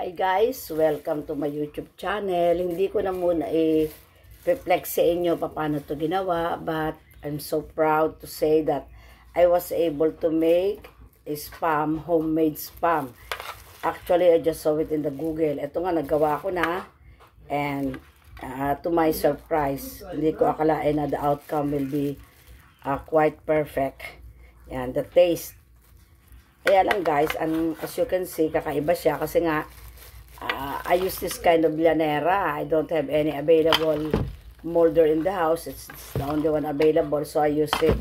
Hi guys, welcome to my YouTube channel. Hindi ko na muna i-reflect sa inyo paano to ginawa, but I'm so proud to say that I was able to make a spam, homemade spam. Actually, I just saw it in the Google. Ito nga, nagawa ko na, and to my surprise, hindi ko akalain na the outcome will be quite perfect. Yan, the taste. Kaya lang guys, as you can see, kakaiba siya kasi nga, I use this kind of llanera. I don't have any available molder in the house. It's the only one available, so I use it.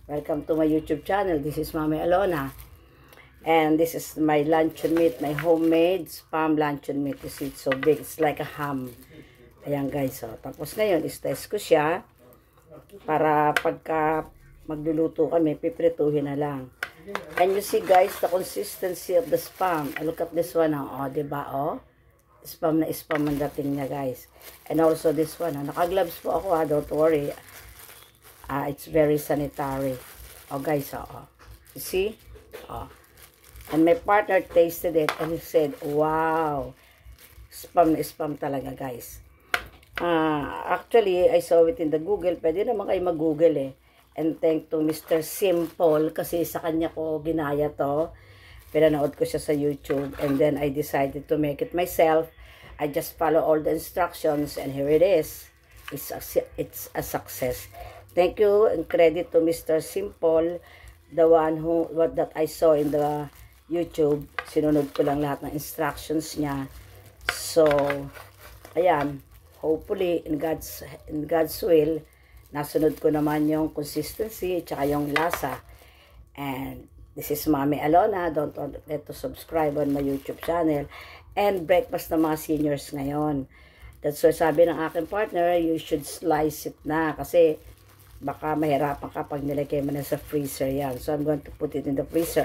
Welcome to my YouTube channel. This is Mami Alona. And this is my luncheon meat, my homemade spam luncheon meat. You see, it's so big. It's like a ham. Ayan guys, so. Tapos ngayon, is-test ko siya para pagka magluluto kami, piprituhin na lang. And you see guys, the consistency of the spam. Look at this one, oh, diba, oh? Spam na spam ang dating niya guys. And also this one, naka-gloves po ako, don't worry. It's very sanitary. Oh guys, oh. You see? Oh. And my partner tasted it and he said, wow, spam na spam talaga guys. Actually, I saw it in the Google. Pwede naman kayo mag-Google eh. And thank to Mr. Simple kasi sa kanya ko ginaya to. Pinanood ko siya sa YouTube and then I decided to make it myself. I just follow all the instructions and here it is. It's a success. Thank you and credit to Mr. Simple, the one that I saw in the YouTube. Sinunod ko lang lahat ng instructions niya. So, ayan, hopefully in God's will, nasunod ko naman yung consistency at saka yung lasa. And this is Mami Alona. Don't forget to subscribe on my YouTube channel. And breakfast ng mga seniors ngayon. That's why sabi ng aking partner, you should slice it na. Kasi baka mahirapan ka pag nilagay mo na sa freezer yan. So I'm going to put it in the freezer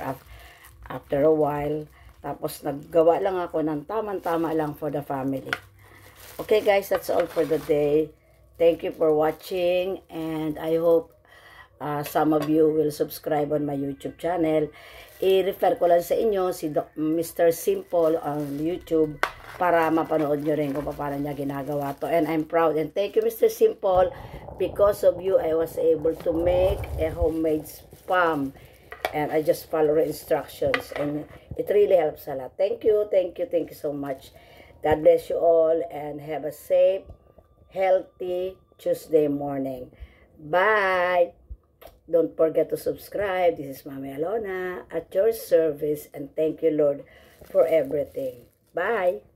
after a while. Tapos naggawa lang ako ng tamang-tama lang for the family. Okay guys, that's all for the day. Thank you for watching and I hope some of you will subscribe on my YouTube channel. I-refer ko lang sa inyo si Mr. Simple on YouTube para mapanood nyo rin kung paano niya ginagawa to. And I'm proud and thank you Mr. Simple. Because of you, I was able to make a homemade spam. And I just follow the instructions and it really helps a lot. Thank you so much. God bless you all and have a safe, healthy Tuesday morning. Bye! Don't forget to subscribe. This is Mami Alona at your service and thank you Lord for everything. Bye!